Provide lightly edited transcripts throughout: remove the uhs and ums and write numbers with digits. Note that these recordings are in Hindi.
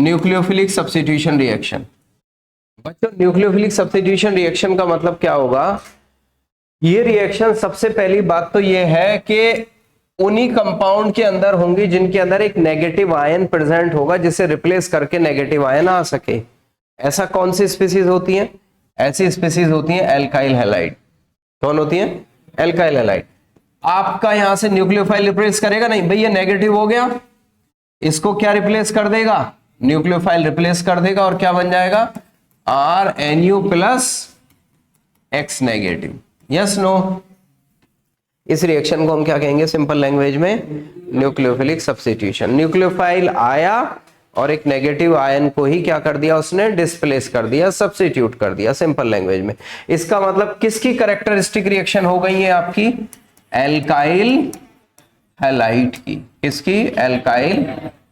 Nucleophilic substitution reaction. बच्चों न्यूक्लियोफिलिक सब्स्टिट्यूशन रिएक्शन का मतलब क्या होगा? ये रिएक्शन सबसे पहली बात तो ये है कि उन्हीं कंपाउंड के अंदर होंगी जिनके अंदर एक नेगेटिव आयन प्रेजेंट होगा जिसे रिप्लेस करके नेगेटिव आयन आ सके। ऐसा कौन सी स्पीसीज होती है? ऐसी स्पीसीज होती है एल्काइल हैलाइड। कौन होती है? Alkyl halide. आपका यहां से न्यूक्लियोफाइल रिप्लेस करेगा नहीं भाई, ये नेगेटिव हो गया, इसको क्या रिप्लेस कर देगा? न्यूक्लियोफाइल रिप्लेस कर देगा और क्या बन जाएगा? RNU plus X negative. Yes no? इस रिएक्शन को हम क्या कहेंगे सिंपल लैंग्वेज में? Nucleophilic substitution. न्यूक्लियोफाइल आया और एक नेगेटिव आयन को ही क्या कर दिया उसने? डिस्प्लेस कर दिया, सब्स्टिट्यूट कर दिया सिंपल लैंग्वेज में। इसका मतलब किसकी कैरेक्टरिस्टिक रिएक्शन हो गई है आपकी? एल्काइल हैलाइड की। किसकी? एल्काइल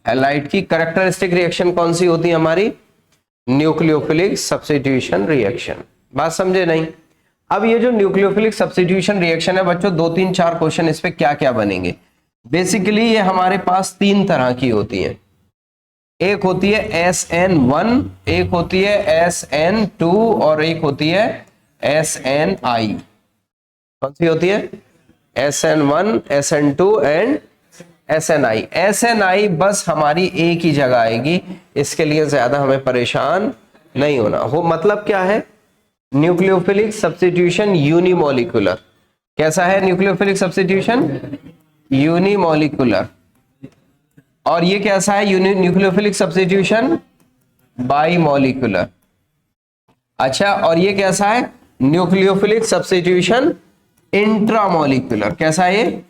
हैलाइड की कैरेक्टरिस्टिक रिएक्शन कौन सी होती है हमारी? Nucleophilic substitution reaction. बात समझे नहीं? अब ये जो न्यूक्लियोफिलिक सब्स्टिट्यूशन रिएक्शन है बच्चों, 2 3 4 क्वेश्चन इस पे क्या क्या बनेंगे। बेसिकली ये हमारे पास 3 तरह की होती है। एक होती है SN1, एक होती है SN2 और एक होती है SNI। कौन सी होती है? SN1, SN2 and SNI। SNI बस हमारी एक ही जगह आएगी, इसके लिए ज्यादा हमें परेशान नहीं होना हो। मतलब क्या है? Nucleophilic substitution unimolecular. कैसा है न्यूक्लियोफिलिक सब्स्टिट्यूशन? यूनिमोलिकुलर। और ये कैसा है न्यूक्लियोफिलिक सब्स्टिट्यूशन? बाइमोलिकुलर। अच्छा, और ये कैसा है? Nucleophilic substitution intramolecular. कैसा है ये?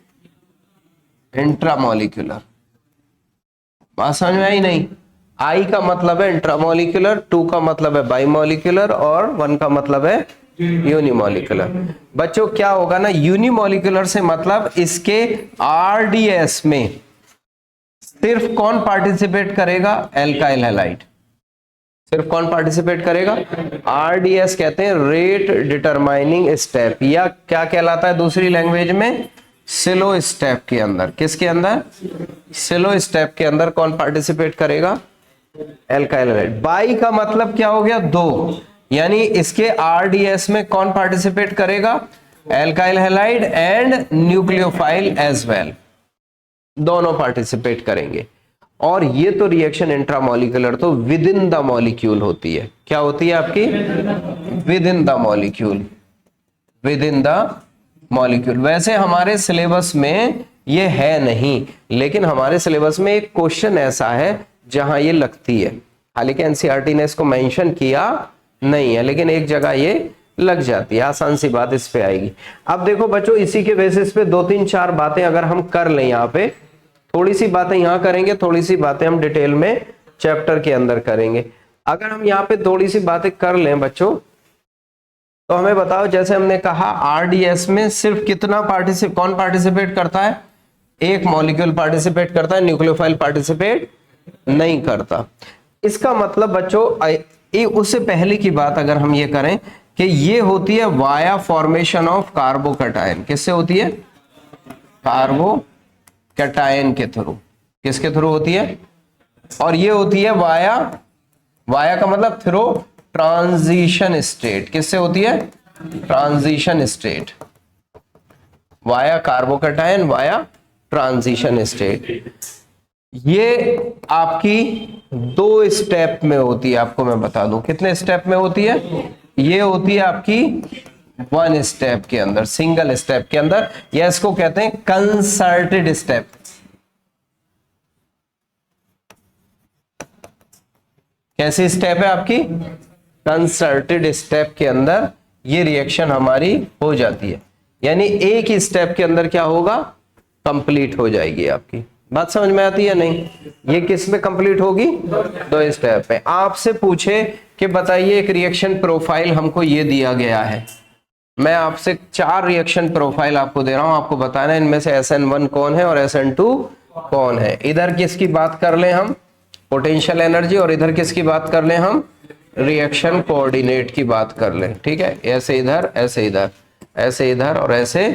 इंट्रामोलिकुलर। बात समझ में आई नहीं? I का मतलब है इंट्रामोलिकुलर, 2 का मतलब है बाइमोलिकुलर और 1 का मतलब है यूनिमोलिकुलर। बच्चों क्या होगा ना, यूनिमोलिकुलर से मतलब इसके RDS में सिर्फ कौन पार्टिसिपेट करेगा? Alkyl halide. सिर्फ कौन पार्टिसिपेट करेगा? RDS कहते हैं रेट डिटरमाइनिंग स्टेप, या क्या कहलाता है दूसरी लैंग्वेज में? सिलो स्टेप के अंदर। किसके अंदर? सिलो स्टेप के अंदर कौन पार्टिसिपेट करेगा? Alkyl halide. बाई का मतलब क्या हो गया? 2, यानी इसके RDS में कौन पार्टिसिपेट करेगा? Alkyl halide and nucleophile as well, दोनों पार्टिसिपेट करेंगे। और ये तो रिएक्शन इंट्रामोलिकुलर तो विद इन द मॉलिक्यूल होती है। क्या होती है आपकी? Within the molecule. Within the molecule. वैसे हमारे सिलेबस में ये है नहीं, लेकिन हमारे सिलेबस में एक क्वेश्चन ऐसा है जहां ये लगती है। हालांकि एनसीईआरटी ने इसको मेंशन किया नहीं है, लेकिन एक जगह ये लग जाती है। आसान सी बात इस पे आएगी। अब देखो बच्चों, इसी के बेसिस पे 2 3 4 बातें अगर हम कर लें, यहाँ पे थोड़ी सी बातें यहाँ करेंगे, थोड़ी सी बातें हम डिटेल में चैप्टर के अंदर करेंगे। अगर हम यहाँ पे थोड़ी सी बातें कर लें बच्चों, तो हमें बताओ, जैसे हमने कहा RDS में सिर्फ कितना कौन पार्टिसिपेट करता है? एक मॉलिक्यूल पार्टिसिपेट करता है, न्यूक्लियोफाइल पार्टिसिपेट नहीं करता। इसका मतलब बच्चों उससे पहले की बात अगर हम ये करें कि ये होती है वाया फॉर्मेशन ऑफ कार्बोकैटायन। किससे होती है? कार्बोकैटायन के थ्रू। किसके थ्रू होती है? और ये होती है वाया का मतलब थ्रू ट्रांजिशन स्टेट। किससे होती है? Transition state. Via carbocation, via transition state. ये आपकी 2 स्टेप में होती है। आपको मैं बता दूं कितने स्टेप में होती है? ये होती है आपकी 1 स्टेप के अंदर, सिंगल स्टेप के अंदर, या इसको कहते हैं कंसर्टेड स्टेप। कैसी स्टेप है आपकी? कंसर्टेड स्टेप के अंदर ये रिएक्शन हमारी हो जाती है, यानी एक ही स्टेप के अंदर क्या होगा? कंप्लीट हो जाएगी आपकी। बात समझ में आती है नहीं? ये किस में कंप्लीट होगी? 2 स्टेप पे। आपसे पूछे कि बताइए एक रिएक्शन प्रोफाइल हमको ये दिया गया है, मैं आपसे 4 रिएक्शन प्रोफाइल आपको दे रहा हूं, आपको बताना है इनमें से SN1 कौन है और SN2 कौन है। इधर किसकी बात कर लें हम? Potential energy. और इधर किसकी बात कर लें हम? रिएक्शन कोऑर्डिनेट की बात कर लें। ठीक है, ऐसे इधर, ऐसे इधर, ऐसे इधर और ऐसे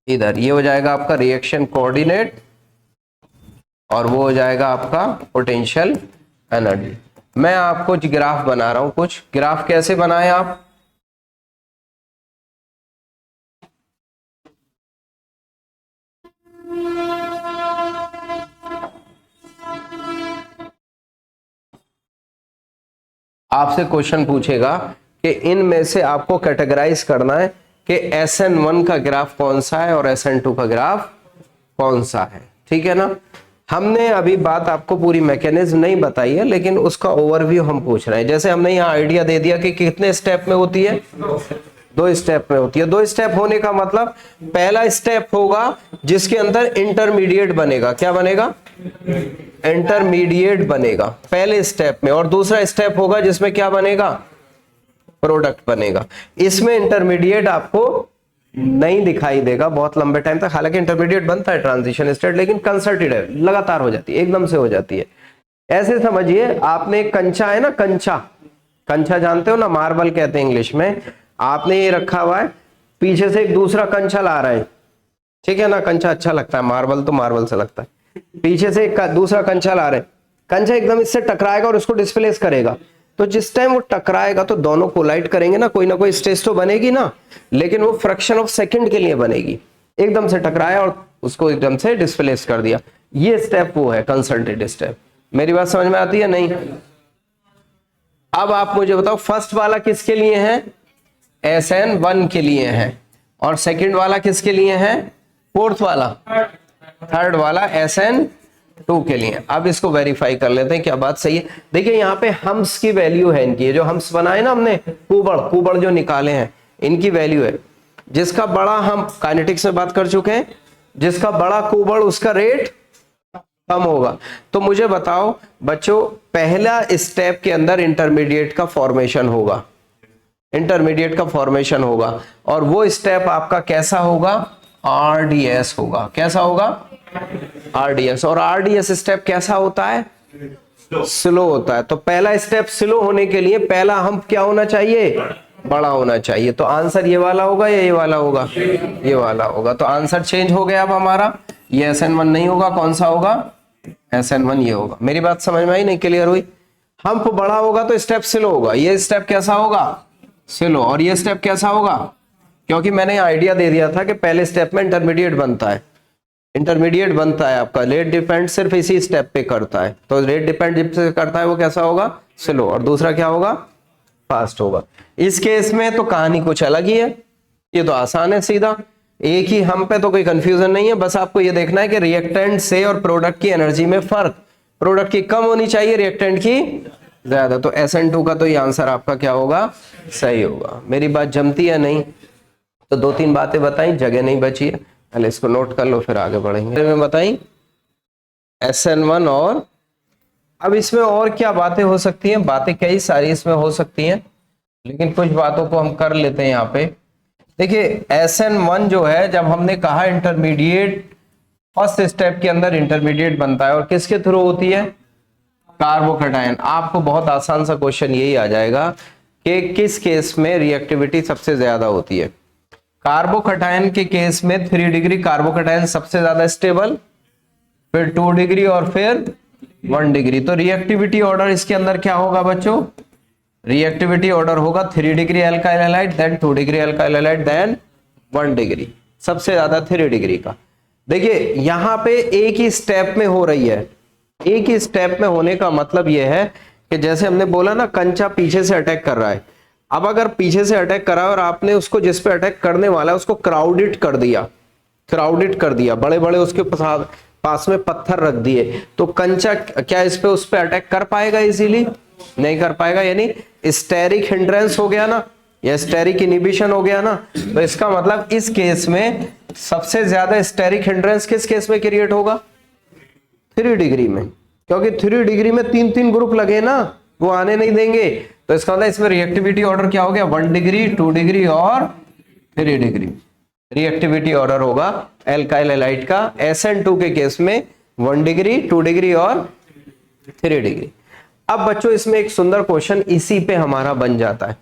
इधर। ये हो जाएगा आपका रिएक्शन कोऑर्डिनेट और वो हो जाएगा आपका पोटेंशियल एनर्जी। मैं आपको ग्राफ बना रहा हूं, कुछ ग्राफ कैसे बनाए आप, आपसे क्वेश्चन पूछेगा कि इनमें से आपको कैटेगराइज करना है कि SN1 का ग्राफ कौन सा है और SN2 का ग्राफ कौन सा है, ठीक है ना। हमने अभी बात आपको पूरी मैकेनिज्म नहीं बताई है, लेकिन उसका ओवरव्यू हम पूछ रहे हैं। जैसे हमने यहाँ आइडिया दे दिया कि कितने स्टेप में होती है, 2 स्टेप में होती है। 2 स्टेप होने का मतलब पहला स्टेप होगा जिसके अंदर इंटरमीडिएट बनेगा, क्या बनेगा, इंटरमीडिएट बनेगा पहले स्टेप में, और दूसरा स्टेप होगा जिसमें क्या बनेगा, प्रोडक्ट बनेगा। इसमें इंटरमीडिएट आपको नहीं दिखाई देगा बहुत लंबे टाइम तक, हालांकि इंटरमीडिएट बनता है ट्रांजिशन स्टेट, लेकिन कंसर्टेड है, लगातार हो जाती है, एकदम से हो जाती है। ऐसे समझिए आपने एक कंचा है ना, कंचा, कंचा जानते हो ना, मार्बल कहते हैं इंग्लिश में। आपने ये रखा हुआ है, पीछे से एक दूसरा कंचा ला रहा है, ठीक है ना, कंचा अच्छा लगता है, मार्बल तो मार्बल से लगता है। पीछे से एक दूसरा कंचा ला रहे, कंचा एकदम इससे टकराएगा और उसको डिस्प्लेस करेगा। तो जिस टाइम वो टकराएगा तो दोनों कोलाइड करेंगे ना, कोई ना कोई स्ट्रेस तो बनेगी ना, लेकिन वो फ्रैक्शन ऑफ सेकंड के लिए बनेगी। एकदम से टकराया और उसको एकदम से डिस्प्लेस कर दिया, ये स्टेप वो है कंसल्टेड स्टेप। मेरी बात समझ में आती है नहीं। अब आप मुझे बताओ फर्स्ट वाला किसके लिए है, SN1 के लिए है, और सेकंड वाला किसके लिए है, फोर्थ वाला, थर्ड वाला SN2 के लिए। अब इसको वेरीफाई कर लेते हैं क्या बात सही है। देखिए यहाँ पे हम्स की वैल्यू है इनकी, जो हम्स बनाए ना हमने, कुबड़ जो निकाले हैं, इनकी वैल्यू है। जिसका बड़ा, हम काइनेटिक्स में बात कर चुके हैं, जिसका बड़ा कुबड़ उसका रेट कम होगा। तो मुझे बताओ बच्चों, पहला स्टेप के अंदर इंटरमीडिएट का फॉर्मेशन होगा, इंटरमीडिएट का फॉर्मेशन होगा, और वो स्टेप आपका कैसा होगा, RDS होगा। कैसा होगा, RDS। और RDS स्टेप कैसा होता है, स्लो होता है। तो पहला स्टेप स्लो होने के लिए पहला हम क्या होना चाहिए, बड़ा होना चाहिए। तो आंसर ये वाला होगा या ये वाला होगा, ये वाला होगा। तो आंसर चेंज हो गया अब हमारा, ये SN1 नहीं होगा, कौन सा होगा, SN1 ये होगा। मेरी बात समझ में आई नहीं, क्लियर हुई। हम्प बड़ा होगा तो स्टेप स्लो होगा, ये स्टेप कैसा होगा, स्लो, और ये स्टेप कैसा होगा, क्योंकि मैंने आइडिया दे दिया था कि पहले स्टेप में इंटरमीडिएट बनता है, इंटरमीडिएट बनता है आपका, रेट डिपेंड सिर्फ इसी स्टेप पे करता है। तो रेट डिपेंड जिससे करता है वो कैसा होगा, स्लो, और दूसरा क्या होगा, फास्ट होगा। इस केस में तो कहानी कुछ अलग ही है, ये तो आसान है, सीधा एक ही हम पे, तो कोई कंफ्यूजन नहीं है। बस आपको ये देखना है कि रिएक्टेंट से और प्रोडक्ट की एनर्जी में फर्क, प्रोडक्ट की कम होनी चाहिए, रिएक्टेंट की ज्यादा। तो SN2 का तो ये आंसर आपका क्या होगा, सही होगा। मेरी बात जमती है नहीं, तो 2-3 बातें बताई, जगह नहीं बची है, पहले इसको नोट कर लो फिर आगे बढ़ेंगे। मैं बताई SN1, और अब इसमें और क्या बातें हो सकती हैं, बातें कई सारी इसमें हो सकती हैं, लेकिन कुछ बातों को हम कर लेते हैं यहाँ पे। देखिए SN1 जो है, जब हमने कहा इंटरमीडिएट, फर्स्ट स्टेप के अंदर इंटरमीडिएट बनता है, और किसके थ्रू होती है, कार्बोकैटायन। आपको बहुत आसान सा क्वेश्चन यही आ जाएगा कि किस केस में रिएक्टिविटी सबसे ज्यादा होती है। कार्बोकैटायन के केस में 3 डिग्री कार्बोकैटायन सबसे ज्यादा स्टेबल, फिर 2 डिग्री, और फिर 1 डिग्री। तो रिएक्टिविटी ऑर्डर इसके अंदर क्या होगा बच्चों, रिएक्टिविटी ऑर्डर होगा 3 degree alkyl halide, then 2 degree alkyl halide, then 1 degree, सबसे ज्यादा 3 डिग्री का। देखिए यहां पे एक ही स्टेप में हो रही है, एक ही स्टेप में होने का मतलब यह है कि जैसे हमने बोला ना, कंचा पीछे से अटैक कर रहा है। अब अगर पीछे से अटैक करा और आपने उसको जिस पे अटैक करने वाला है उसको क्राउडेड कर दिया, क्राउडेड कर दिया, बड़े बड़े उसके पास में पत्थर रख दिए, तो कंचा क्या इस पे उस पे अटैक कर पाएगा, इजीली नहीं कर पाएगा। यानी स्टेरिक हिंड्रेंस हो गया ना, या स्टेरिक इनिबिशन हो गया ना। तो इसका मतलब इस केस में सबसे ज्यादा स्टेरिक हिंड्रेंस किस केस में क्रिएट होगा, 3 डिग्री में, क्योंकि 3 डिग्री में 3-3 ग्रुप लगे ना, वो आने नहीं देंगे। तो इसका मतलब इसमें रिएक्टिविटी ऑर्डर क्या हो गया, 1 डिग्री, 2 डिग्री और 3 डिग्री रिएक्टिविटी ऑर्डर होगा एल्काइल हैलाइड का। SN2 के केस में 1 डिग्री, 2 डिग्री और 3 डिग्री। अब बच्चों इसमें एक सुंदर क्वेश्चन इसी पे हमारा बन जाता है।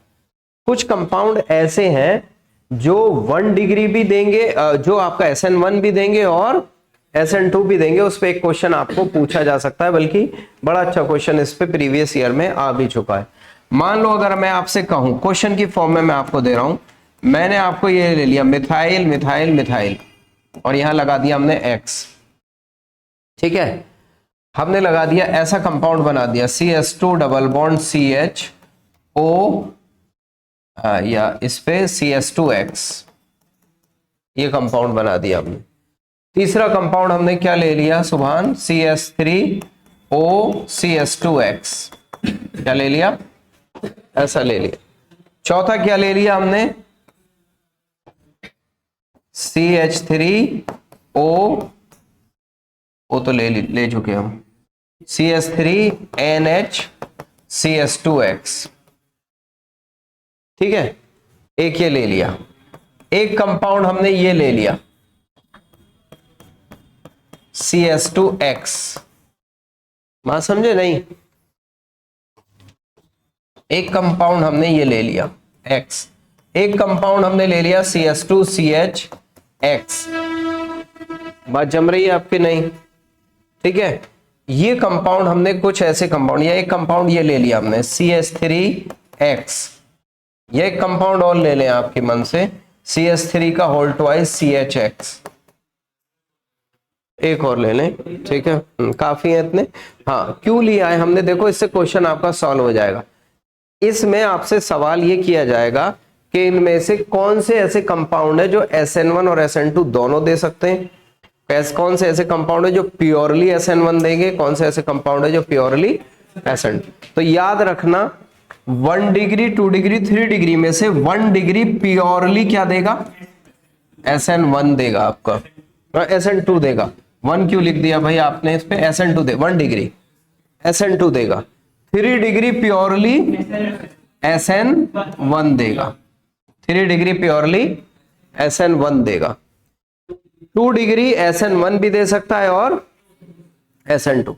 कुछ कंपाउंड ऐसे हैं जो 1 डिग्री भी देंगे, जो आपका SN1 भी देंगे और SN2 भी देंगे, उस पर एक क्वेश्चन आपको पूछा जा सकता है, बल्कि बड़ा अच्छा क्वेश्चन इस पे प्रीवियस ईयर में आ भी चुका है। मान लो अगर मैं आपसे कहूं, क्वेश्चन की फॉर्म में मैं आपको दे रहा हूं, मैंने आपको ये ले लिया मिथाइल मिथाइल मिथाइल और यहां लगा दिया हमने X, ठीक है, हमने लगा दिया ऐसा कंपाउंड बना दिया CH2 डबल बॉन्ड CHO या इस पे CH2X, ये कंपाउंड बना दिया हमने। तीसरा कंपाउंड हमने क्या ले लिया सुभान, CH3O CH2X, क्या ले लिया, ऐसा ले लिया। चौथा क्या ले लिया हमने, CH3O, वो तो ले चुके हम, CH3NH CH2X, ठीक है, एक ये ले लिया। एक कंपाउंड हमने ये ले लिया CH2X, बात समझे नहीं, एक कंपाउंड हमने ये ले लिया X, एक कंपाउंड हमने ले लिया CH2CHX, बात जम रही है आपकी नहीं, ठीक है। ये कंपाउंड हमने कुछ ऐसे कंपाउंड, या एक कंपाउंड ये ले लिया हमने CH3X, ये एक कंपाउंड और ले लें आपके मन से CH3 का होल ट्वाइस CHX, एक और ले लें, ठीक है, काफी है इतने। हाँ, क्यों लिया है हमने, देखो इससे क्वेश्चन आपका सॉल्व हो जाएगा। इसमें आपसे सवाल ये किया जाएगा कि इनमें से कौन से ऐसे कंपाउंड है जो SN1 और SN2 दोनों दे सकते हैं, कौन से ऐसे कंपाउंड है जो प्योरली SN1 देंगे, कौन से ऐसे कंपाउंड है जो प्योरली SN2। तो याद रखना 1 डिग्री 2 डिग्री 3 डिग्री में से 1 डिग्री प्योरली क्या देगा, SN1 देगा आपका, SN2 देगा। 1 क्यों लिख दिया भाई आपने इस पे, SN2 दे, 1 डिग्री SN2 देगा, 3 डिग्री प्योरली SN1 देगा, 3 डिग्री प्योरली SN1 देगा, 2 डिग्री SN1 भी दे सकता है और SN2।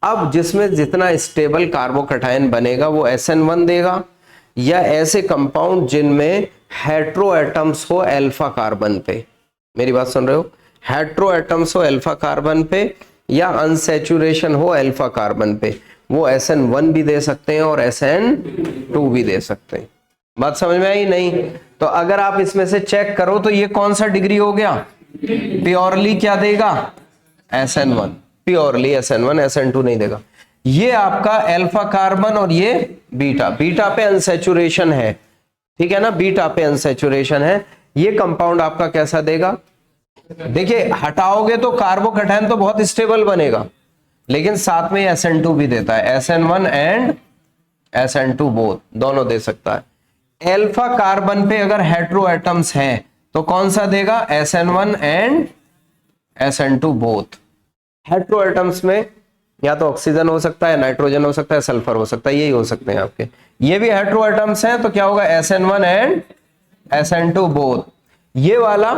अब जिसमें जितना स्टेबल कार्बोकैटायन बनेगा वो SN1 देगा, या ऐसे कंपाउंड जिनमें हेट्रो एटम्स हो अल्फा कार्बन पे, मेरी बात सुन रहे हो, हेट्रो एटम्स हो अल्फा कार्बन पे या अनसैचुरेशन हो अल्फा कार्बन पे, वो SN1 भी दे सकते हैं और SN2 भी दे सकते हैं। बात समझ में आई नहीं? तो अगर आप इसमें से चेक करो तो ये कौन सा डिग्री हो गया, प्योरली क्या देगा, SN1, प्योरली SN1, SN2 नहीं देगा। ये आपका अल्फा कार्बन और ये बीटा, बीटा पे अनसैचुरेशन है, ठीक है ना, बीटा पे अनसैचुरेशन है, ये कंपाउंड आपका कैसा देगा, देखिए हटाओगे तो कार्बोकैटायन तो बहुत स्टेबल बनेगा, लेकिन साथ में SN2 भी देता है, SN1 एंड SN2 बोथ दोनों दे सकता है। अल्फा कार्बन पे अगर हेट्रो एटम्स हैं तो कौन सा देगा, SN1 and SN2 both. Hetero atoms में या तो ऑक्सीजन हो सकता है, नाइट्रोजन हो सकता है, सल्फर हो सकता है, यही हो सकते हैं आपके, ये भी हेट्रो एटम्स हैं तो क्या होगा, SN1 एंड SN2 बोथ। ये वाला,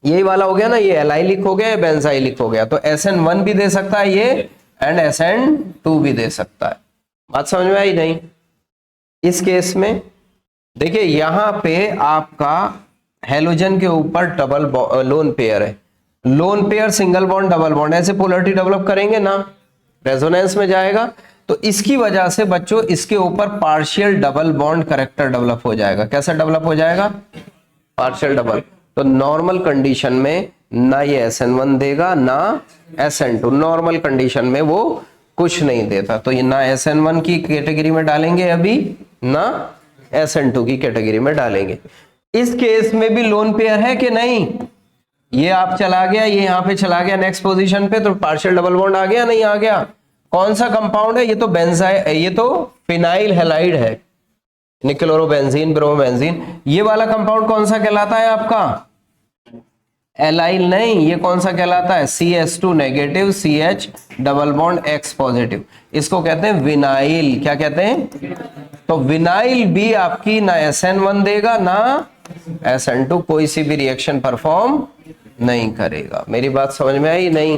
यही वाला हो गया ना, ये एलाइलिक हो गया, बेंजाइलिक हो गया, तो SN1 भी दे सकता है ये एंड SN2 भी दे सकता है। बात समझ में आई नहीं? इस केस में देखिए यहां पे आपका हेलोजन के ऊपर डबल लोन पेयर है, lone pair single bond double bond, ऐसे पोलरिटी डेवलप करेंगे ना, रेजोनेंस में जाएगा, तो इसकी वजह से बच्चों इसके ऊपर partial double bond character develop हो जाएगा। कैसा डेवलप हो जाएगा, पार्शियल डबल। तो नॉर्मल कंडीशन में ना ये SN1 देगा ना SN2, नॉर्मल कंडीशन में वो कुछ नहीं देता, तो ये ना SN1 की कैटेगरी में डालेंगे अभी, ना SN2 की कैटेगरी में डालेंगे। इस केस में भी लोन पेयर है कि नहीं, ये आप चला गया, ये यहां पे चला गया नेक्स्ट पोजीशन पे, तो पार्शियल डबल बॉन्ड आ गया नहीं आ गया, कौन सा कंपाउंड है, ये तो बेंजाइल, ये तो फिनाइल हैलाइड है, निक्लोरोबेंजीन ब्रोमोबेंजीन। ये वाला कंपाउंड कौन सा कहलाता है आपका, एलाइल नहीं, ये कौन सा कहलाता है, CH2 negative CH double bond X positive, इसको कहते हैं विनाइल। क्या कहते हैं, तो विनाइल भी आपकी ना SN1 देगा ना SN2, कोई सी भी रिएक्शन परफॉर्म नहीं करेगा। मेरी बात समझ में आई नहीं?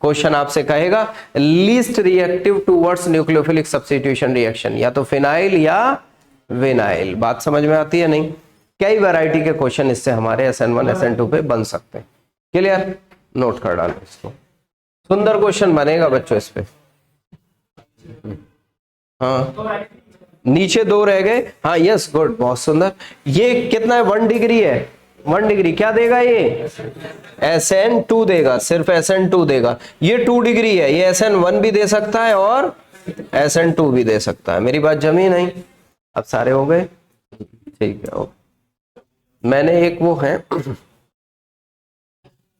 क्वेश्चन आपसे कहेगा least reactive towards nucleophilic substitution reaction, या तो फिनाइल या विनाइल। बात समझ में आती है नहीं? कई वैरायटी के क्वेश्चन इससे हमारे SN1 SN2 पे बन सकते हैं। क्लियर? नोट कर डालो इसको। सुंदर क्वेश्चन बनेगा बच्चों इस पे। हाँ नीचे 2 रह गए। हाँ यस गुड, बहुत सुंदर। ये कितना है? 1 डिग्री है। 1 डिग्री क्या देगा ये? SN2 देगा, सिर्फ SN2 देगा। ये 2 डिग्री है, ये SN1 भी दे सकता है और SN2 भी दे सकता है। मेरी बात जमी नहीं? अब सारे हो गए, ठीक है। मैंने एक वो है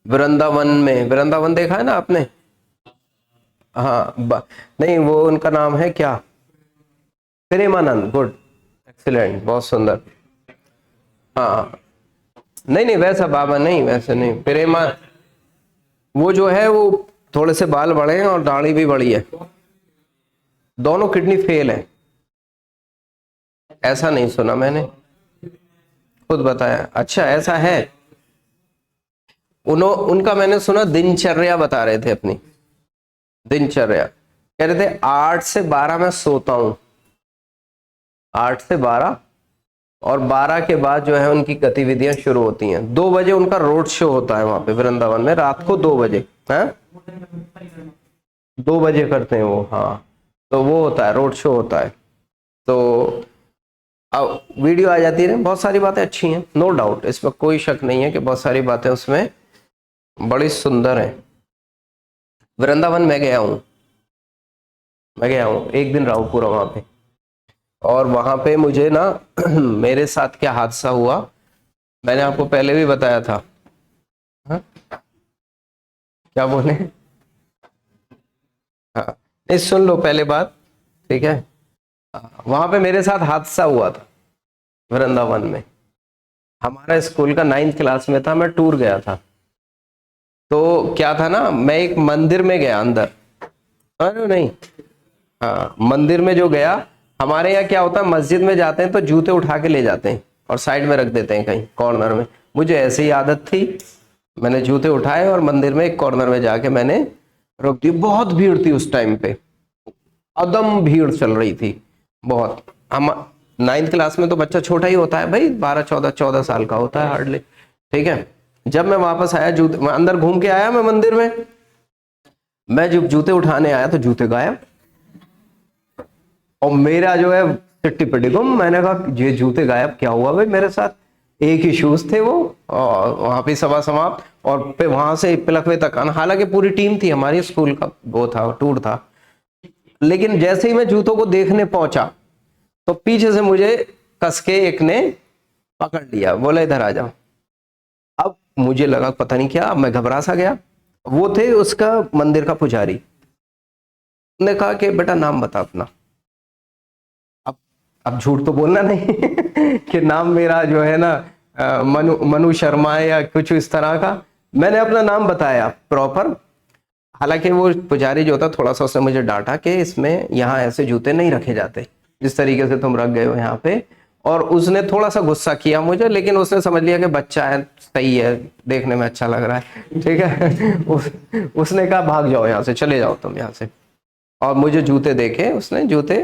वृंदावन में, वृंदावन देखा है ना आपने? हाँ नहीं, वो उनका नाम है क्या? प्रेमानंद। गुड, एक्सीलेंट, बहुत सुंदर। हाँ नहीं नहीं, वैसा बाबा नहीं, वैसे नहीं। प्रेमा वो जो है वो थोड़े से बाल बड़े हैं और दाढ़ी भी बड़ी है, दोनों किडनी फेल है। ऐसा नहीं सुना मैंने, खुद बताया। अच्छा ऐसा है? उनका मैंने सुना दिनचर्या बता रहे थे, अपनी दिनचर्या कह रहे थे 8 से 12 मैं सोता हूं, 8 से 12, और 12 के बाद जो है उनकी गतिविधियां शुरू होती हैं। 2 बजे उनका रोड शो होता है वहां पे वृंदावन में, रात को 2 बजे। हाँ 2 बजे करते हैं वो। हाँ तो वो होता है, रोड शो होता है। तो अब वीडियो आ जाती है, बहुत सारी बातें अच्छी हैं, नो डाउट, इसमें कोई शक नहीं है कि बहुत सारी बातें उसमें बड़ी सुंदर हैं। वृंदावन में गया हूं, मैं गया हूं, एक दिन रहा हूं पूरा वहां पे। और वहां पे मुझे ना मेरे साथ क्या हादसा हुआ, मैंने आपको पहले भी बताया था। हा? क्या बोले? हाँ नहीं, सुन लो पहले बात, ठीक है। वहां पे मेरे साथ हादसा हुआ था वृंदावन में। हमारा स्कूल का 9th क्लास में था, मैं टूर गया था। तो क्या था ना, मैं एक मंदिर में गया अंदर। अरे नहीं, हाँ मंदिर में जो गया, हमारे यहाँ क्या होता है, मस्जिद में जाते हैं तो जूते उठा के ले जाते हैं और साइड में रख देते हैं कहीं कॉर्नर में। मुझे ऐसे ही आदत थी, मैंने जूते उठाए और मंदिर में एक कॉर्नर में जाके मैंने रोक दी। बहुत भीड़ थी उस टाइम पे, अदम भीड़ चल रही थी बहुत। हम 9th क्लास में तो बच्चा छोटा ही होता है भाई, 12-14 साल का होता है हार्डली, ठीक है। जब मैं वापस आया, जूते मैं अंदर घूम के आया, मैं मंदिर में, मैं जब जूते उठाने आया तो जूते गायब। और मेरा जो है सिट्टी पिटी गुम। मैंने कहा ये जूते गायब, क्या हुआ भाई मेरे साथ? एक ही शूज थे वो, और वहां पे सभा समाप्त, और वहां से पिलखवे तक आना। हालांकि पूरी टीम थी हमारी, स्कूल का वो था, टूर था। लेकिन जैसे ही मैं जूतों को देखने पहुंचा तो पीछे से मुझे कस के एक ने पकड़ लिया, बोला इधर आ जाओ। अब मुझे लगा पता नहीं क्या, अब मैं घबरा सा गया। वो थे उसका मंदिर का पुजारी, ने कहा कि बेटा नाम बता अपना। अब झूठ तो बोलना नहीं कि नाम मेरा जो है ना मनु शर्मा है या कुछ इस तरह का। मैंने अपना नाम बताया प्रॉपर। हालांकि वो पुजारी जो था, थोड़ा सा उसने मुझे डांटा कि इसमें यहाँ ऐसे जूते नहीं रखे जाते जिस तरीके से तुम रख गए हो यहाँ पे। और उसने थोड़ा सा गुस्सा किया मुझे, लेकिन उसने समझ लिया कि बच्चा है, सही है, देखने में अच्छा लग रहा है, ठीक है। उसने कहा भाग जाओ यहाँ से, चले जाओ तुम यहाँ से। और मुझे जूते देखे उसने, जूते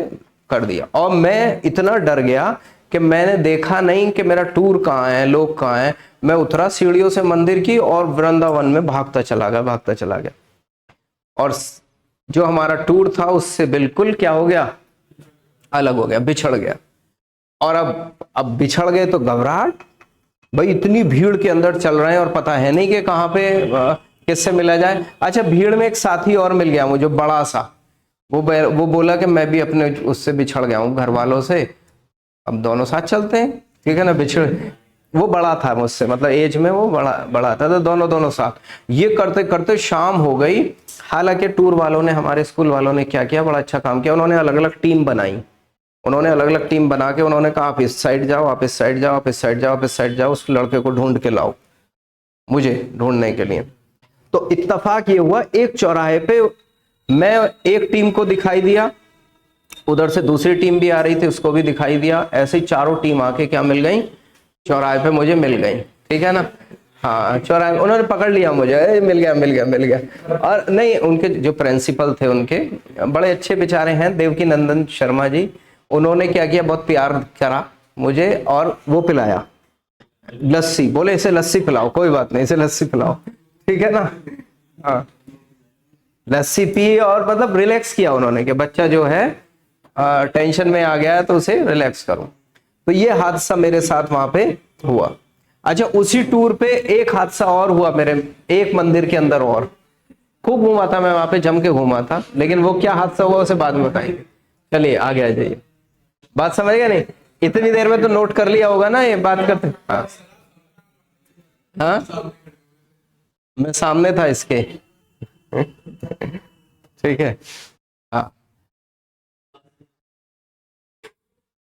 कर दिया। और मैं इतना डर गया कि मैंने देखा नहीं कि मेरा टूर कहाँ है, लोग कहाँ हैं। मैं उतरा सीढ़ियों से मंदिर की और वृंदावन में भागता चला गया, भागता चला गया। और जो हमारा टूर था उससे बिल्कुल क्या हो गया, अलग हो गया, बिछड़ गया। और अब बिछड़ गए तो घबराहट भाई, इतनी भीड़ के अंदर चल रहे हैं और पता है नहीं कि कहाँ पे किससे मिला जाए। अच्छा भीड़ में एक साथी और मिल गया मुझे, बड़ा सा। वो बोला कि मैं भी अपने उससे बिछड़ गया हूँ, घर वालों से, अब दोनों साथ चलते हैं, ठीक है ना। बिछड़, वो बड़ा था मुझसे, मतलब एज में वो बड़ा था, तो दोनों साथ। ये करते करते शाम हो गई। हालांकि टूर वालों ने, हमारे स्कूल वालों ने क्या किया, बड़ा अच्छा काम किया। उन्होंने अलग अलग टीम बनाई, उन्होंने अलग अलग टीम बना के उन्होंने कहा आप इस साइड जाओ, आप इस साइड जाओ, आप इस साइड जाओ, आप इस साइड जाओ, उस लड़के को ढूंढ के लाओ, मुझे ढूंढने के लिए। तो इत्तेफाक ये हुआ, एक चौराहे पे मैं एक टीम को दिखाई दिया, उधर से दूसरी टीम भी आ रही थी, उसको भी दिखाई दिया। ऐसे ही चारों टीम आके क्या मिल गई, चौराहे पे मुझे मिल गई, ठीक है ना। हाँ चौराहे, उन्होंने पकड़ लिया मुझे, मिल गया। और नहीं, उनके जो प्रिंसिपल थे, उनके बड़े अच्छे बेचारे हैं, देवकी नंदन शर्मा जी। उन्होंने क्या किया, बहुत प्यार करा मुझे और वो पिलाया लस्सी। बोले इसे लस्सी पिलाओ, कोई बात नहीं, इसे लस्सी पिलाओ, ठीक है ना। हाँ, लस्सी पी और मतलब रिलैक्स किया उन्होंने कि बच्चा जो है टेंशन में आ गया है तो उसे रिलैक्स करो। तो ये हादसा मेरे साथ वहां पे हुआ। अच्छा, उसी टूर पे एक हादसा और हुआ मेरे, एक मंदिर के अंदर और। खूब घूमा था मैं वहां पे, जम के घूमा था, लेकिन वो क्या हादसा हुआ उसे बाद में बताएंगे। चलिए आगे आ जाइए। बात समझ गए नहीं? इतनी देर में तो नोट कर लिया होगा ना ये बात करते। हाँ हाँ, मैं सामने था इसके। ठीक है। हाँ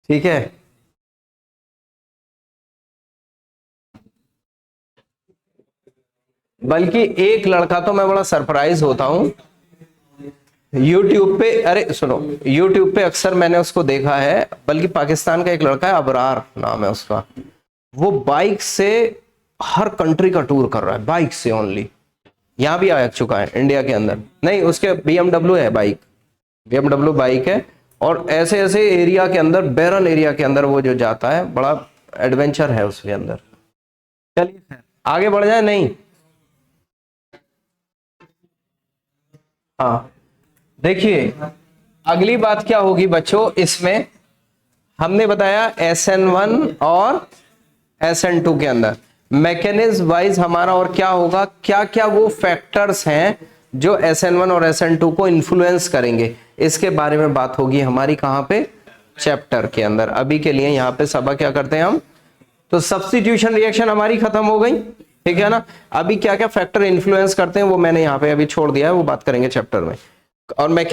ठीक है। बल्कि एक लड़का तो मैं बड़ा सरप्राइज होता हूं यूट्यूब पे, अरे सुनो, यूट्यूब पे अक्सर मैंने उसको देखा है, बल्कि पाकिस्तान का एक लड़का है, अबरार नाम है उसका। वो बाइक से हर कंट्री का टूर कर रहा है, बाइक से ओनली। यहां भी आ चुका है इंडिया के अंदर, नहीं उसके बीएमडब्ल्यू है बाइक, बीएमडब्ल्यू बाइक है। और ऐसे ऐसे एरिया के अंदर, बैरन एरिया के अंदर वो जो जाता है, बड़ा एडवेंचर है उसके अंदर। चलिए आगे बढ़ जाए, नहीं? हाँ, देखिए अगली बात क्या होगी बच्चों, इसमें हमने बताया SN1 और SN2 के अंदर मैकेनिज्म वाइज हमारा और क्या होगा, क्या क्या वो फैक्टर्स हैं जो SN1 और SN2 को इन्फ्लुएंस करेंगे, इसके बारे में बात होगी हमारी कहां पे, चैप्टर के अंदर। अभी के लिए यहां पे सबक क्या करते हैं हम, तो सब्स्टिट्यूशन रिएक्शन हमारी खत्म हो गई, ठीक है ना। अभी क्या क्या फैक्टर इन्फ्लुएंस करते हैं वो मैंने यहाँ पे अभी छोड़ दिया है, वो बात करेंगे चैप्टर में। और मैं